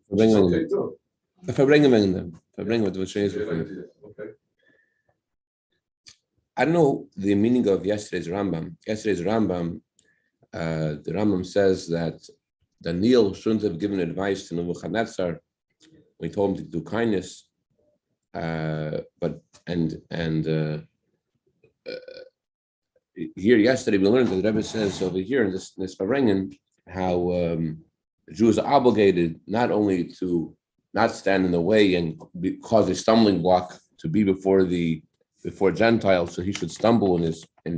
Farbrengen. Farbrengen, what is Okay. I don't know the meaning of yesterday's Rambam. The Rambam says that Daniel shouldn't have given advice to Nebuchadnezzar when he told him to do kindness. Here yesterday we learned that the Rebbe says over here in this Farbrengen how Jews are obligated not only to not stand in the way and cause a stumbling block to be before Gentiles, so he should stumble in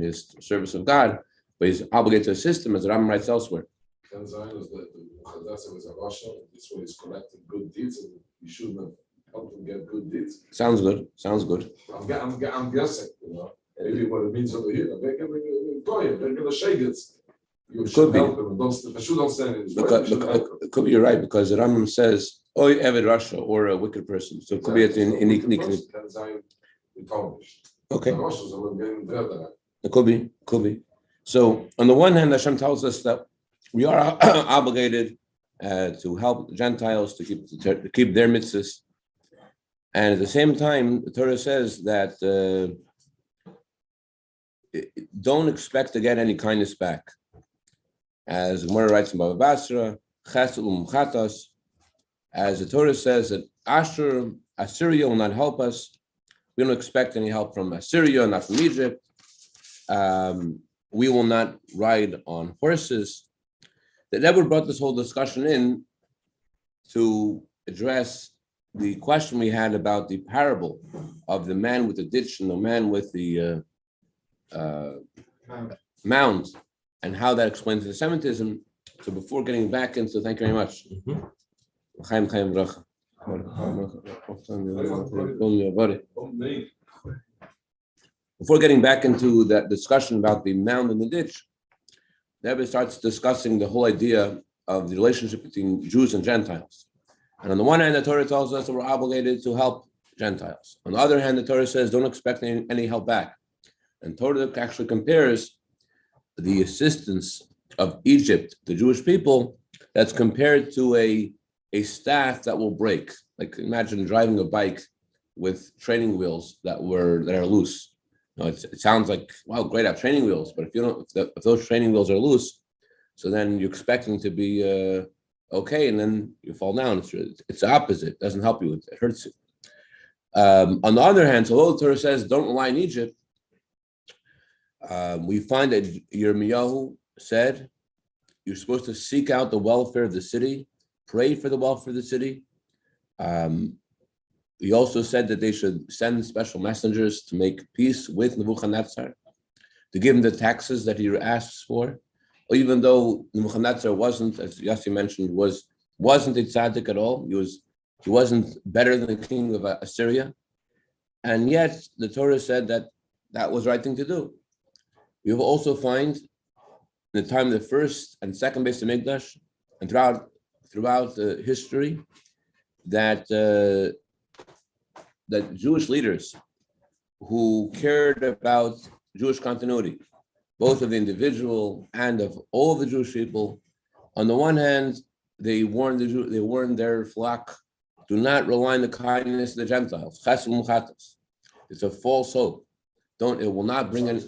his service of God, but he's obligated to assist him, as the Rambam writes elsewhere. Can Zion is that Mukhadasa was a Russia, this way he's collecting good deeds, and you should have helped him get good deeds. Sounds good. I'm guessing, maybe what it means over here. They're going to shake it. You should help him. Don't stand in his way. It could be you're right, because the Rambam says, "Oy Eved Rasha," or a wicked person. So it could be in okay. It could be. So on the one hand, Hashem tells us that we are obligated to help Gentiles to keep their mitzvahs, and at the same time, the Torah says that don't expect to get any kindness back. As Gemara writes in Bava Basra, Chesed u'mchatas, as the Torah says that Assyria will not help us. We don't expect any help from Assyria, not from Egypt. We will not ride on horses. The Rebbe brought this whole discussion in to address the question we had about the parable of the man with the ditch and the man with the mound, and how that explains the Semitism. So before getting back into, thank you very much. Before getting back into that discussion about the mound and the ditch, the Rebbe starts discussing the whole idea of the relationship between Jews and Gentiles. And on the one hand, the Torah tells us that we're obligated to help Gentiles. On the other hand, the Torah says don't expect any help back. And Torah actually compares the assistance of Egypt, the Jewish people, that's compared to a staff that will break. Like imagine driving a bike with training wheels that are loose. It sounds like, wow, great, I have training wheels, but if those training wheels are loose, so then you expect them to be okay, and then you fall down. It's the opposite. It doesn't help you. It hurts you. On the other hand, so although the Torah says don't rely on Egypt, we find that Yirmiyahu said you're supposed to seek out the welfare of the city, pray for the welfare of the city. He also said that they should send special messengers to make peace with Nebuchadnezzar, to give him the taxes that he asks for. Even though Nebuchadnezzar wasn't, as Yossi mentioned, wasn't a tzaddik at all. He wasn't better than the king of Assyria, and yet the Torah said that was the right thing to do. We will also find in the time of the first and second Beis Hamikdash, and throughout the history, that Jewish leaders who cared about Jewish continuity, both of the individual and of all of the Jewish people, on the one hand, they warned their flock, do not rely on the kindness of the Gentiles. Chesed u'mchatas. It's a false hope. It will not bring any.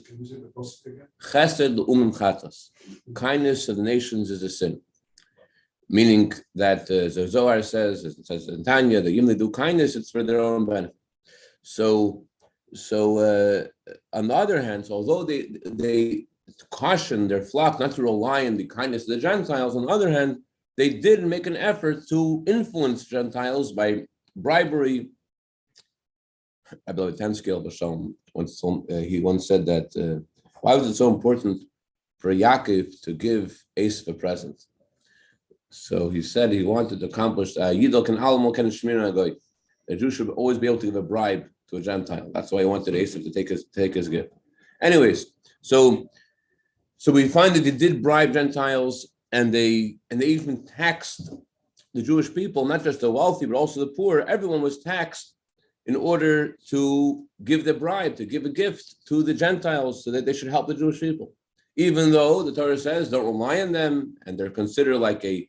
Chesed u'mchatas. Kindness of the nations is a sin. Meaning that the Zohar says, it says in Tanya, that even they do kindness, it's for their own benefit. So on the other hand, so although they cautioned their flock not to rely on the kindness of the Gentiles, on the other hand, they did make an effort to influence Gentiles by bribery. I believe Tenskiel Bashalom he once said that why was it so important for Yaakov to give Esav a present? So he said he wanted to accomplish Yidol can almo can shmir agoy. A Jew should always be able to give a bribe to a Gentile. That's why he wanted Esav to take his gift. Anyways, so we find that they did bribe Gentiles, and they even taxed the Jewish people, not just the wealthy but also the poor. Everyone was taxed in order to give the bribe, to give a gift to the Gentiles, so that they should help the Jewish people. Even though the Torah says don't rely on them, and they're considered like a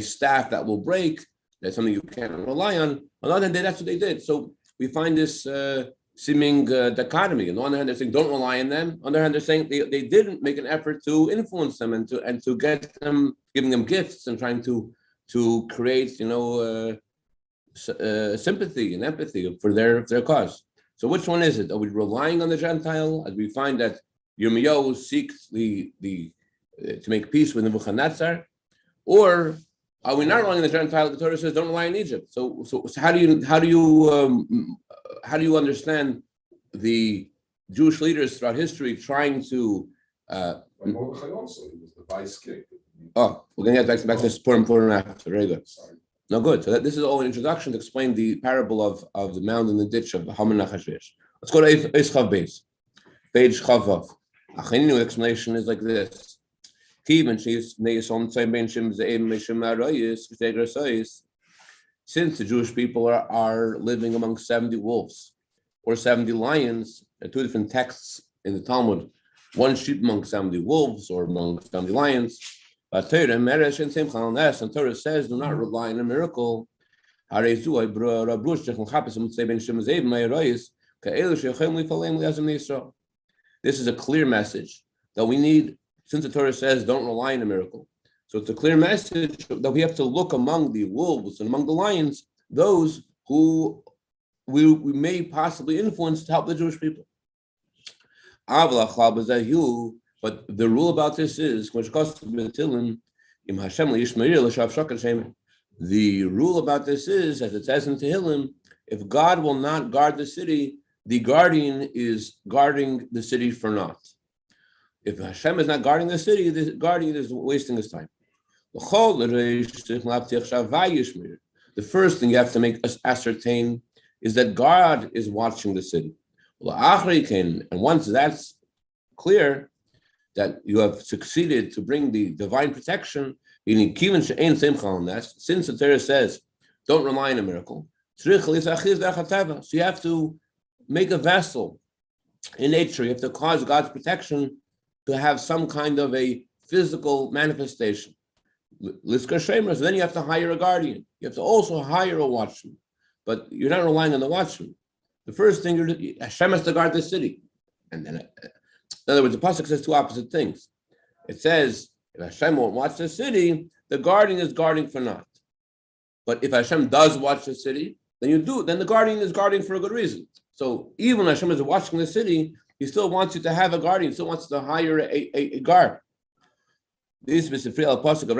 staff that will break, That's something you can't rely on. On the other hand, that's what they did. So we find this seeming dichotomy. On the one hand, they're saying don't rely on them. On the other hand, they're saying they didn't make an effort to influence them and to get them, giving them gifts and trying to create, sympathy and empathy for their cause. So which one is it? Are we relying on the Gentile as we find that Yirmiyahu seeks the to make peace with Nebuchadnezzar, or are we not relying on the Gentile? The Torah says don't rely on Egypt. So how do you understand the Jewish leaders throughout history trying to? Mordechai also, he was the vice king. Oh, we're going to get back to this important after. Very good. Sorry. No, good. So this is all an introduction to explain the parable of the mound and the ditch of Haman Achashverosh. Let's go to Eis Chav Beis, page Chavav. The explanation is like this. Since the Jewish people are living among 70 wolves or 70 lions, there are two different texts in the Talmud. One sheep among 70 wolves or among 70 lions. But and Torah says, do not rely on a miracle. This is a clear message that we need, since the Torah says don't rely on a miracle. So it's a clear message that we have to look among the wolves and among the lions, those who we may possibly influence to help the Jewish people. But the rule about this is, the rule about this is, as it says in Tehillim, if God will not guard the city, the guardian is guarding the city for naught. If Hashem is not guarding the city, the guardian is wasting his time. The first thing you have to make us ascertain is that God is watching the city. And once that's clear, that you have succeeded to bring the divine protection, since the Torah says, don't rely on a miracle, so you have to make a vessel in nature. You have to cause God's protection to have some kind of a physical manifestation. So then you have to hire a guardian. You have to also hire a watchman. But you're not relying on the watchman. The first thing, Hashem has to guard the city. And then, in other words, the pasuk says two opposite things. It says, if Hashem won't watch the city, the guardian is guarding for naught. But if Hashem does watch the city, then the guardian is guarding for a good reason. So even when Hashem is watching the city, he still wants you to have a guardian, still wants to hire a guard. This is the pasuk of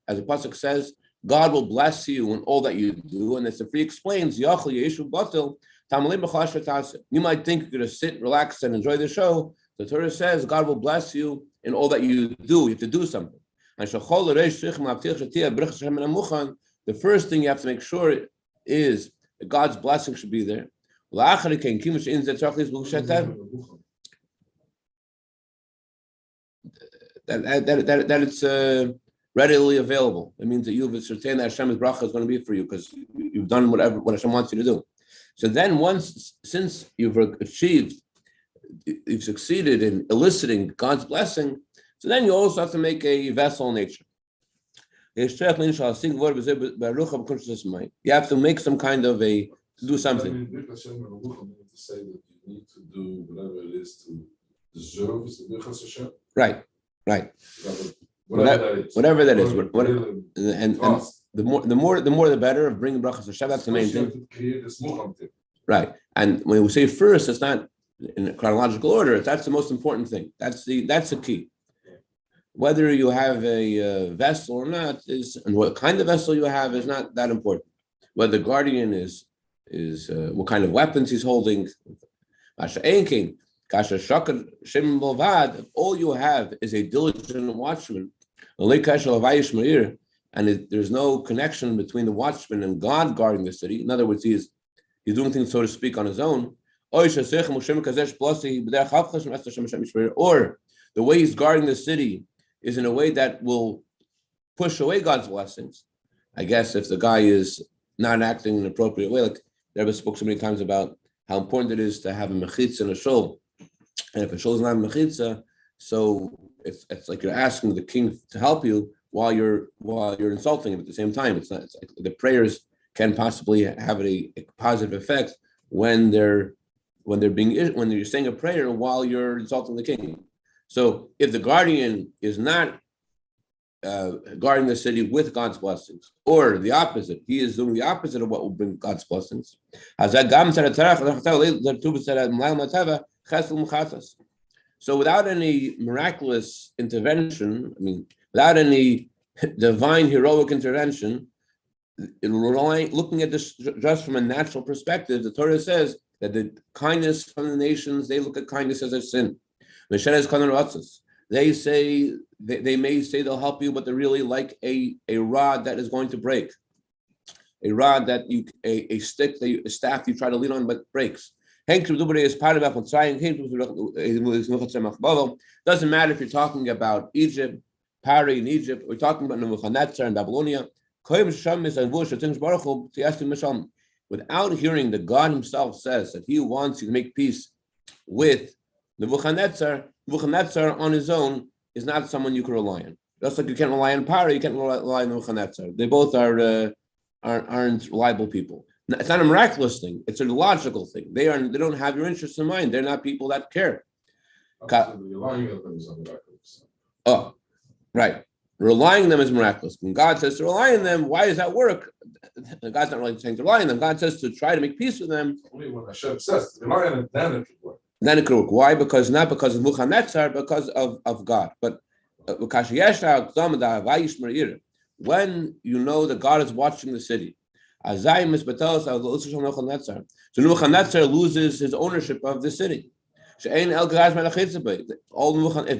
as the pasuk says, God will bless you in all that you do, and as the free explains, you might think you're going to sit, relax, and enjoy the show. The Torah says God will bless you in all that you do. You have to do something. The first thing you have to make sure is that God's blessing should be there. That it's readily available. It means that you've ascertained that Hashem's bracha is going to be for you because you've done what Hashem wants you to do. So then since you've succeeded in eliciting God's blessing, so then you also have to make a vessel in nature. You have to make some kind of to do something. To say that you need to do whatever it is to deserve the Birchas Hashem. Right. Whatever that is. And the more the better of bringing brachas Hashem. That's the main thing. Right. And when we say first, it's not in a chronological order. That's the most important thing. That's the key. Whether you have a vessel or not and what kind of vessel you have is not that important. Whether the guardian is what kind of weapons he's holding. If all you have is a diligent watchman, and there's no connection between the watchman and God guarding the city. In other words, he's doing things, so to speak, on his own. Or the way he's guarding the city is in a way that will push away God's blessings. I guess if the guy is not acting in an appropriate way, like the Rebbe spoke so many times about how important it is to have a mechitza and a shul. And if a shul is not a mechitza, so it's like you're asking the king to help you while you're insulting him at the same time. The prayers can possibly have a positive effect when you're saying a prayer while you're insulting the king. So if the guardian is not guarding the city with God's blessings, or the opposite, he is doing the opposite of what will bring God's blessings. So without any miraculous intervention, without any divine heroic intervention, looking at this just from a natural perspective, the Torah says that the kindness from the nations, they look at kindness as a sin. They say they may say they'll help you, but they're really like a rod that is going to break, a rod that a stick, a staff you try to lean on but breaks. Doesn't matter if you're talking about Egypt, Pari in Egypt, we're talking about Nebuchadnezzar in Babylonia. Without hearing that God himself says that he wants you to make peace with Nebuchadnezzar on his own is not someone you can rely on. Just like you can't rely on Pari, you can't rely on Nebuchadnezzar. They both aren't reliable people. It's not a miraculous thing. It's a logical thing. They don't have your interests in mind. They're not people that care. Oh, right. Relying on them is miraculous. When God says to rely on them, why does that work? God's not really saying to rely on them. God says to try to make peace with them. Only when Hashem says rely on them, then it could work. Then it could work. Why? Not because of Nebuchadnezzar, because of God. But when you know that God is watching the city, so Nebuchadnezzar loses his ownership of the city. If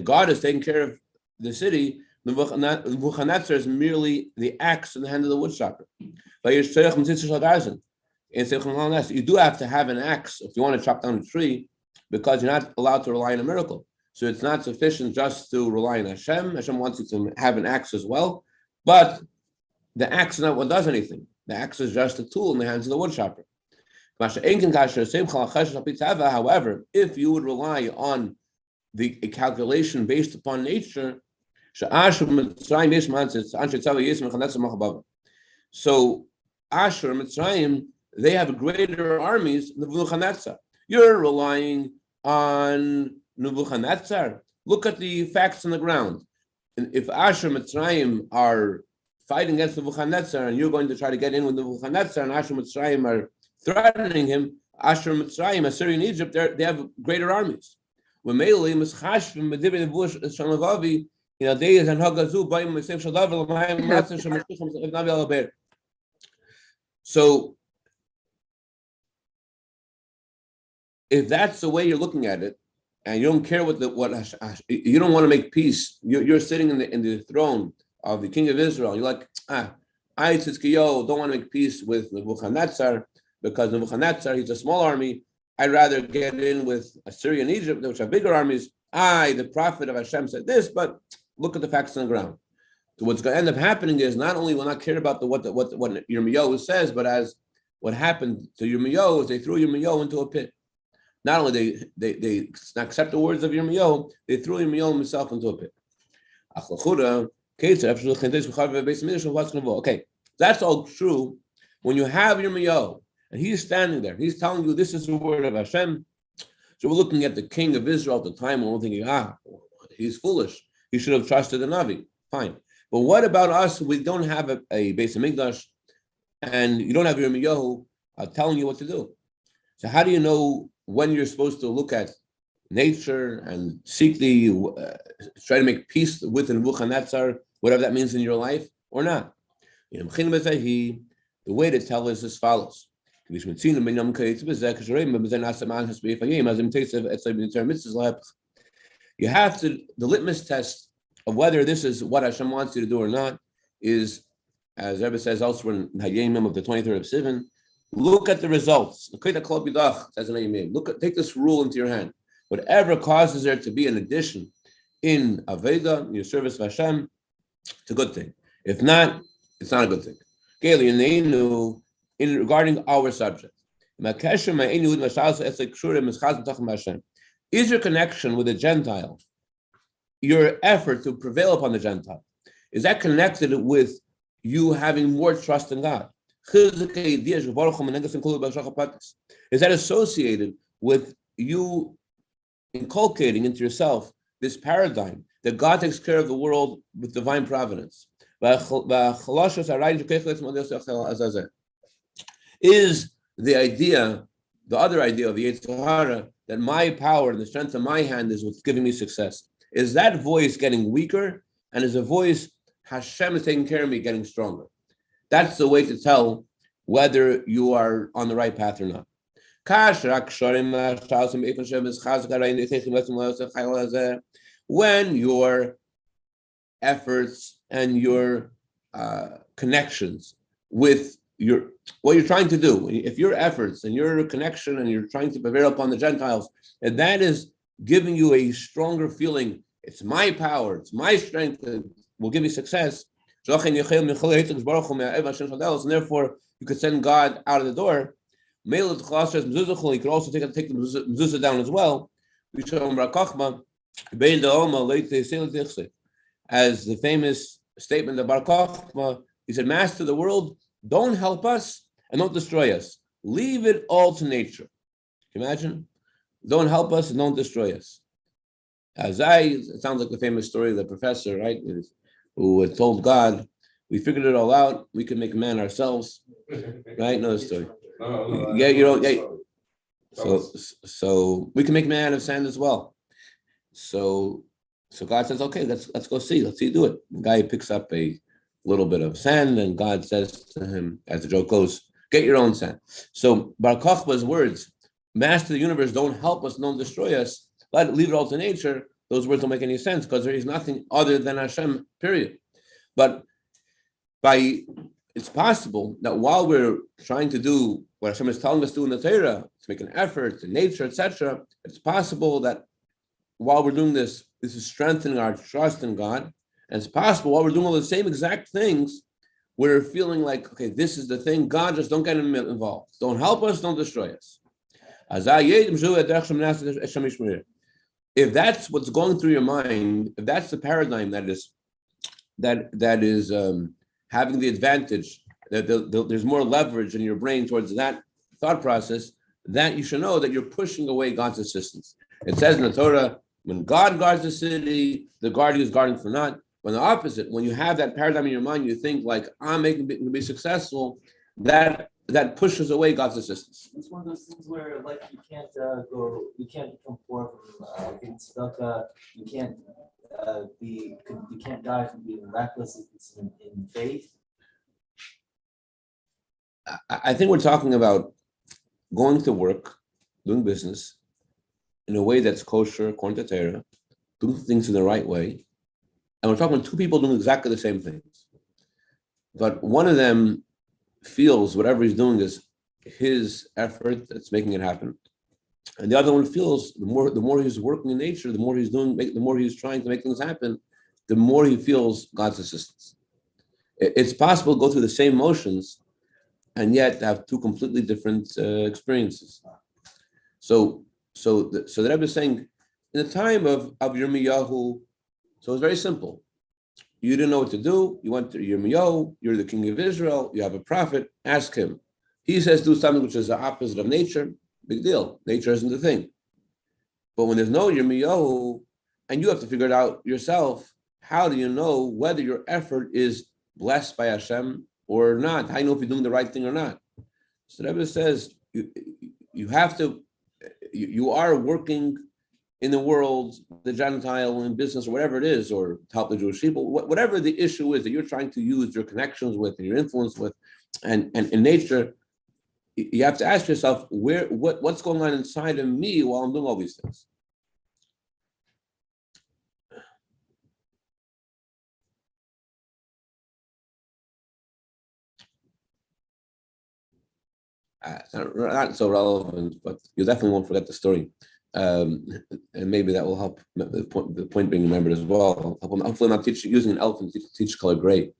God is taking care of the city, Nebuchadnezzar is merely the axe in the hand of the woodchopper. You do have to have an axe if you want to chop down a tree, because you're not allowed to rely on a miracle. So it's not sufficient just to rely on Hashem. Hashem wants you to have an axe as well, but the axe is not what does anything. The axe is just a tool in the hands of the woodchopper. However, if you would rely on a calculation based upon nature, so Ashur, Mitzrayim, they have greater armies than Nebuchadnezzar. You're relying on Nebuchadnezzar. Look at the facts on the ground. And if Ashur, Mitzrayim are fighting against Nebuchadnezzar, and you're going to try to get in with Nebuchadnezzar, and Ashur, Mitzrayim are threatening him, Ashur, Mitzrayim, Assyria, and Egypt, they have greater armies. So, if that's the way you're looking at it, and you don't care you don't want to make peace, you're sitting in the throne of the king of Israel. You're like, I don't want to make peace with Nebuchadnezzar, because Nebuchadnezzar, he's a small army. I'd rather get in with Assyria and Egypt, which have bigger armies. The prophet of Hashem, said this, but look at the facts on the ground. So what's going to end up happening is not only will not care about what Yirmiyahu says, but as what happened to Yirmiyahu is they threw Yirmiyahu into a pit. Not only they accept the words of Yirmiyahu, they threw Yirmiyahu himself into a pit. Okay, that's all true when you have Yirmiyahu and he's standing there, he's telling you this is the word of Hashem. So we're looking at the king of Israel at the time, and we're thinking, he's foolish. He should have trusted the Navi. Fine. But what about us? We don't have a Beis Hamikdash, and you don't have Yirmiyahu telling you what to do. So how do you know when you're supposed to look at nature and seek try to make peace with Nebuchadnezzar, whatever that means in your life, or not? The way to tell is as follows. You have to, the litmus test of whether this is what Hashem wants you to do or not is, as Rebbe says elsewhere in Hayemim of the 23rd of Sivan, look at the results. Take this rule into your hand. Whatever causes there to be an addition in Aveda, your service of Hashem, it's a good thing. If not, it's not a good thing. In regarding our subject, is your connection with the Gentile, your effort to prevail upon the Gentile, is that connected with you having more trust in God? Is that associated with you inculcating into yourself this paradigm that God takes care of the world with divine providence? Is the idea, the other idea of the Yetzer Hara, that my power and the strength of my hand is what's giving me success? Is that voice getting weaker? And is a voice, Hashem is taking care of me, getting stronger? That's the way to tell whether you are on the right path or not. When your efforts and your connections with what you're trying to do, if your efforts and your connection and you're trying to prevail upon the Gentiles, and that is giving you a stronger feeling, it's my power, it's my strength that will give you success, and therefore you could send God out of the door. You could also take the mezuzah down as well. As the famous statement of Bar Kochma, he said, Master of the world, don't help us and don't destroy us. Leave it all to nature. Can you imagine? Don't help us and don't destroy us. It sounds like the famous story of the professor, right? Who had told God, we figured it all out, we can make man ourselves. Right? Know the story. So we can make man out of sand as well. So God says, okay, let's go see. Let's see you do it. The guy picks up a little bit of sand, and God says to him, as the joke goes, get your own sand. So Bar Kochba's words, Master of the universe, don't help us, don't destroy us, leave it all to nature, those words don't make any sense because there is nothing other than Hashem, period. But it's possible that while we're trying to do what Hashem is telling us to do in the Torah, to make an effort, in nature, etc., it's possible that while we're doing this is strengthening our trust in God. And it's possible while we're doing all the same exact things, we're feeling like, okay, this is the thing. God, just don't get involved. Don't help us, don't destroy us. If that's what's going through your mind, if that's the paradigm that is having the advantage, that there's more leverage in your brain towards that thought process, that you should know that you're pushing away God's assistance. It says in the Torah, when God guards the city, the guardian is guarding for naught. When the opposite, when you have that paradigm in your mind, you think like, I'm making it to be successful, that pushes away God's assistance. It's one of those things where like you can't become poor from being stuck. You can't die from being reckless if it's in faith. I think we're talking about going to work, doing business in a way that's kosher, according to Torah, doing things in the right way. And we're talking about two people doing exactly the same things. But one of them feels whatever he's doing is his effort that's making it happen. And the other one feels the more he's working in nature, the more he's doing, the more he's trying to make things happen, the more he feels God's assistance. It's possible to go through the same motions and yet have two completely different experiences. So the Rebbe is saying, in the time of Yirmiyahu, so it's very simple. You didn't know what to do. You went to Yirmiyahu, you're the king of Israel, you have a prophet, ask him. He says do something which is the opposite of nature, big deal. Nature isn't the thing. But when there's no Yirmiyahu, and you have to figure it out yourself, how do you know whether your effort is blessed by Hashem or not? How do you know if you're doing the right thing or not? So the Rebbe says, you have to, you are working in the world, the Gentile, in business, or whatever it is, or to help the Jewish people, whatever the issue is that you're trying to use your connections with and your influence with, and in nature, you have to ask yourself, what's going on inside of me while I'm doing all these things? It's not so relevant, but you definitely won't forget the story. And maybe that will help the point being remembered as well. Hopefully not using an elephant to teach color gray.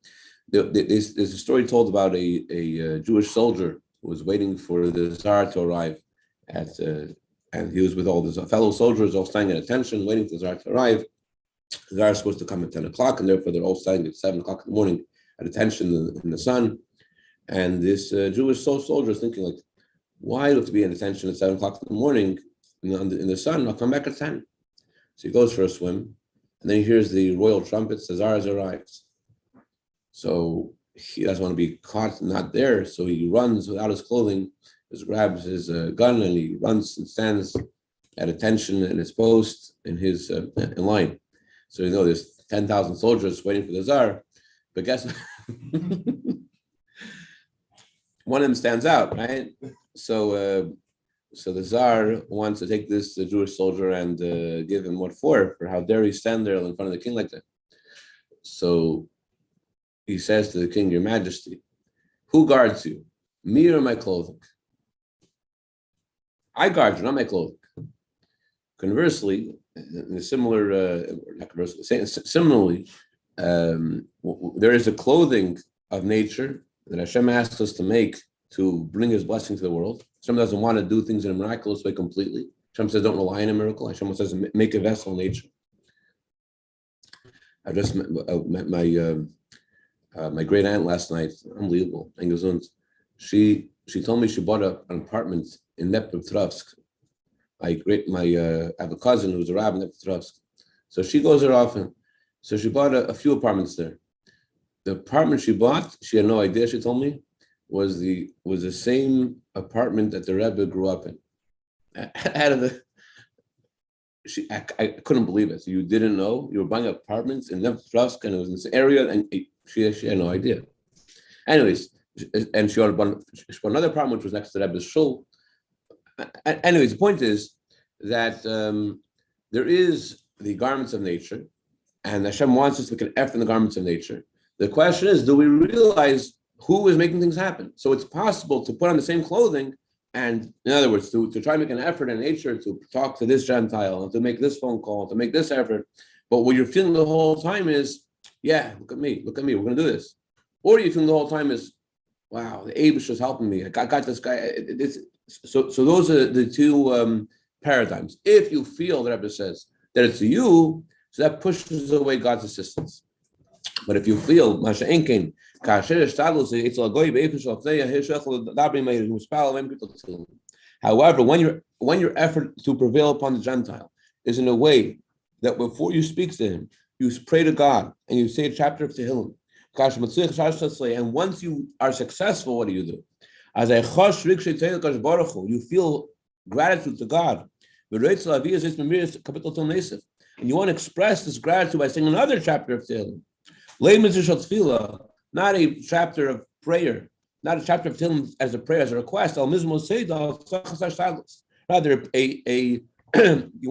There's a story told about a Jewish soldier who was waiting for the Tsar to arrive and he was with all his fellow soldiers all standing at attention, waiting for the Tsar to arrive. The Zar is supposed to come at 10 o'clock, and therefore they're all starting at 7 o'clock in the morning at attention in the sun. And this Jewish soldier is thinking, like, why do I have to be in attention at 7 o'clock in the morning in the sun? I'll come back at 10. So he goes for a swim, and then he hears the royal trumpets, the Tsar has arrived. So he doesn't want to be caught not there, so he runs without his clothing, just grabs his gun, and he runs and stands at attention in his post in line. So you know there's 10,000 soldiers waiting for the Tsar, but guess one of them stands out, right? So the Tsar wants to take this Jewish soldier and give him what for how dare he stand there in front of the king like that. So he says to the king, Your Majesty, who guards you, me or my clothing? I guard you, not my clothing. Conversely, in a similar, not conversely, similarly, there is a clothing of nature that Hashem asks us to make to bring His blessing to the world. Hashem doesn't want to do things in a miraculous way completely. Hashem says, don't rely on a miracle. Hashem says, make a vessel of nature. I just met my great aunt last night. Unbelievable. She told me she bought an apartment in Dnepropetrovsk. I have a cousin who's a rabbi in Dnepropetrovsk. So she goes there often. So she bought a few apartments there. The apartment she bought, she had no idea, she told me, was the same apartment that the Rebbe grew up in. I couldn't believe it. So you didn't know? You were buying apartments in Dnepropetrovsk, and it was in this area, and she had no idea. Anyways, and she bought another apartment which was next to the Rebbe's shul. Anyways, the point is that there is the garments of nature, and Hashem wants us to make an effort in the garments of nature. The question is, do we realize who is making things happen? So it's possible to put on the same clothing and, in other words, to try to make an effort in nature to talk to this Gentile, and to make this phone call, to make this effort. But what you're feeling the whole time is, yeah, look at me, we're going to do this. Or you're feeling the whole time is, wow, the Abish is helping me. I got this guy. So those are the two paradigms. If you feel, the Rebbe says, that it's you, so that pushes away God's assistance. But if you feel, however, when your effort to prevail upon the Gentile is in a way that before you speak to him, you pray to God and you say a chapter of Tehillim, and once you are successful, what do? You feel gratitude to God. And you want to express this gratitude by saying another chapter of Tehillim. Not a chapter of prayer, not a chapter of Tehillim as a prayer, as a request. Rather, you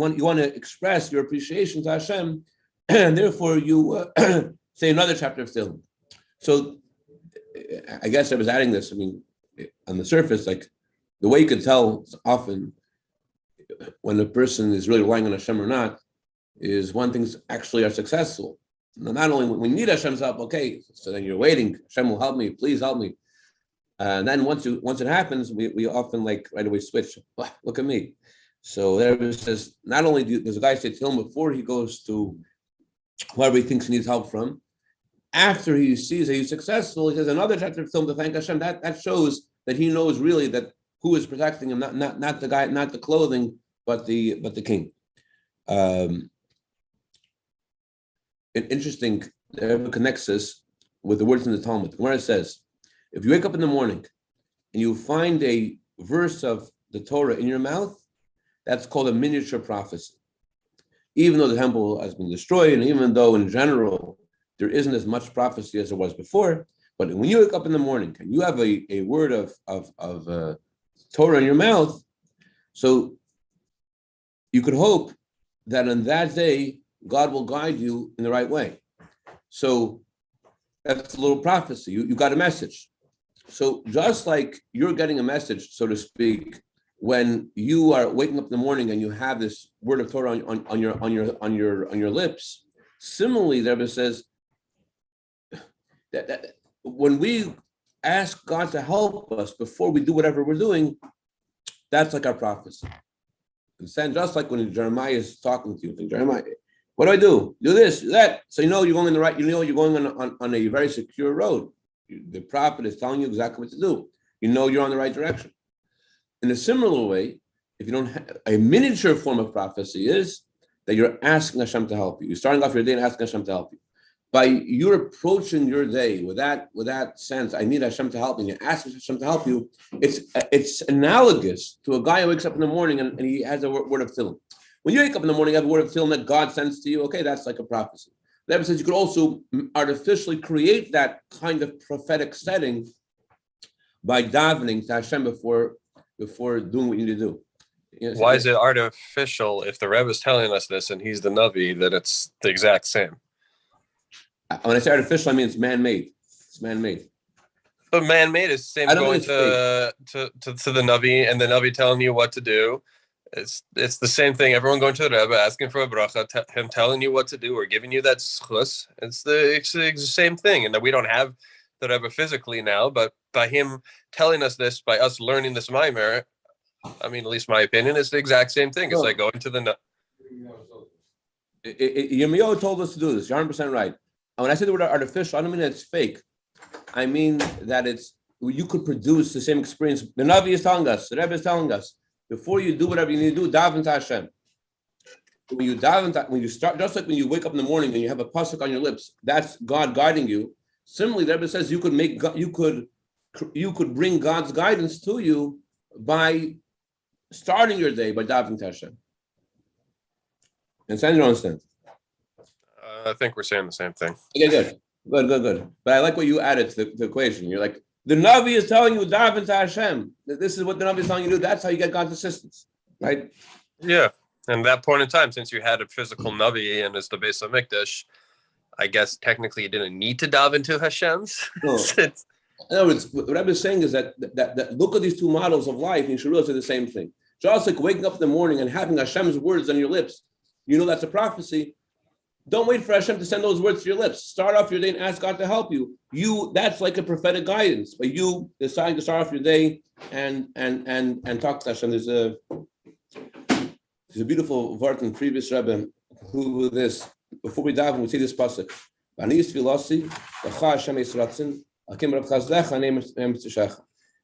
want to express your appreciation to Hashem, and therefore you say another chapter of Tehillim. So I guess I was adding this. I mean, on the surface, like the way you can tell often when a person is really relying on Hashem or not is when things actually are successful. Not only when we need Hashem's help, okay, so then you're waiting, Hashem will help me, please help me. And then once it happens, we often like right away switch. Look at me. So there says, not only does a guy say to him before he goes to whoever he thinks he needs help from, after he sees that he's successful, he says another chapter of film to thank Hashem. That shows that he knows really that who is protecting him, not the guy, not the clothing, but the king. Interesting, it connects us with the words in the Talmud. Where it says, if you wake up in the morning and you find a verse of the Torah in your mouth, that's called a miniature prophecy. Even though the temple has been destroyed, and even though in general there isn't as much prophecy as there was before, but when you wake up in the morning and you have a word of Torah in your mouth, so you could hope that on that day God will guide you in the right way. So that's a little prophecy. You got a message. So just like you're getting a message, so to speak, when you are waking up in the morning and you have this word of Torah on your lips, similarly, the Rebbe says that when we ask God to help us before we do whatever we're doing, that's like our prophecy. And just like when Jeremiah is talking to you, Jeremiah, What do I do? Do this, do that. So you know you're going in the right, you know you're going on a very secure road. The prophet is telling you exactly what to do. You know you're on the right direction. In a similar way, if you don't have a miniature form of prophecy is that you're asking Hashem to help you. You're starting off your day and asking Hashem to help you. By you're approaching your day with that sense, I need Hashem to help me, and you're asking Hashem to help you, it's analogous to a guy who wakes up in the morning and he has a word of tefillin. When you wake up in the morning, you have a word of tefillin that God sends to you, okay, that's like a prophecy. The Rebbe says you could also artificially create that kind of prophetic setting by davening to Hashem before doing what you need to do. You know, Why is it artificial if the Rebbe is telling us this and he's the Navi, that it's the exact same? When I say artificial, I mean it's man-made. It's man-made. But man-made is the same as going to the Navi and the Navi telling you what to do. It's the same thing. Everyone going to the Rebbe, asking for a bracha, him telling you what to do or giving you that schus. It's the same thing. And that we don't have the Rebbe physically now, but by him telling us this, by us learning this maimer, I mean, at least my opinion, it's the exact same thing. It's like going to the Navi. Yirmiyahu told us to do this. You're 100% right. And when I say the word artificial, I don't mean that it's fake. I mean that you could produce the same experience. The Navi is telling us, the Rebbe is telling us, before you do whatever you need to do, daven to Hashem. When you daven, when you start, just like when you wake up in the morning and you have a pasuk on your lips, that's God guiding you. Similarly, the Rebbe says you could bring God's guidance to you by starting your day by davening to Hashem. And you don't understand. I think we're saying the same thing. Okay, good. But I like what you added to the equation. You're like, the Navi is telling you daven to Hashem. This is what the Navi is telling you to do. That's how you get God's assistance, right? Yeah. And that point in time, since you had a physical Navi and it's the Beis HaMikdash, I guess technically you didn't need to daven to Hashem's. No. In other words, what Rebbe is saying is that look at these two models of life and you should realize they're the same thing. Just like waking up in the morning and having Hashem's words on your lips, you know that's a prophecy. Don't wait for Hashem to send those words to your lips. Start off your day and ask God to help you. That's like a prophetic guidance. But you deciding to start off your day and talk to Hashem. There's a beautiful word in previous Rebbe who this before we dive, we see this pasuk.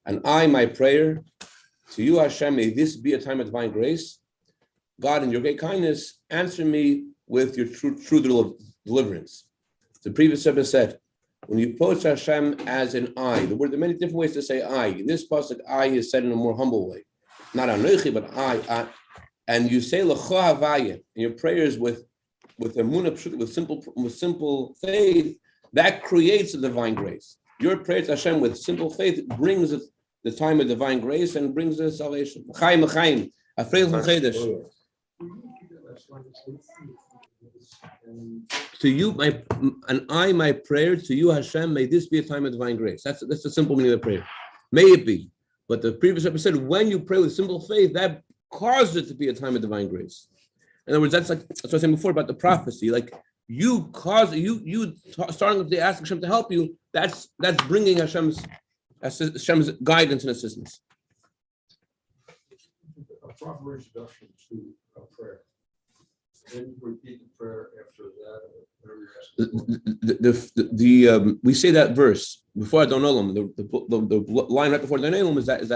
And I, my prayer to you, Hashem, may this be a time of divine grace. God, in your great kindness, answer me with your true deliverance. The previous Rebbe said, when you approach Hashem as an I, there are many different ways to say I. In this pasuk, I is said in a more humble way. Not anochi, but I. And you say l'cho havaya, and your prayers with emunah, with simple faith, that creates a divine grace. Your prayer to Hashem with simple faith brings the time of divine grace and brings the salvation. Chaim, chaim, afreil chedesh. To you, my prayer to you, Hashem, may this be a time of divine grace. That's the simple meaning of the prayer. May it be. But the previous episode said, when you pray with simple faith, that causes it to be a time of divine grace. In other words, that's what I was saying before about the prophecy. Like you starting with the asking Hashem to help you. That's bringing Hashem's guidance and assistance. A proper introduction to a prayer. Then repeat the prayer after that. We say that verse before I don't know them. The line right before the name is that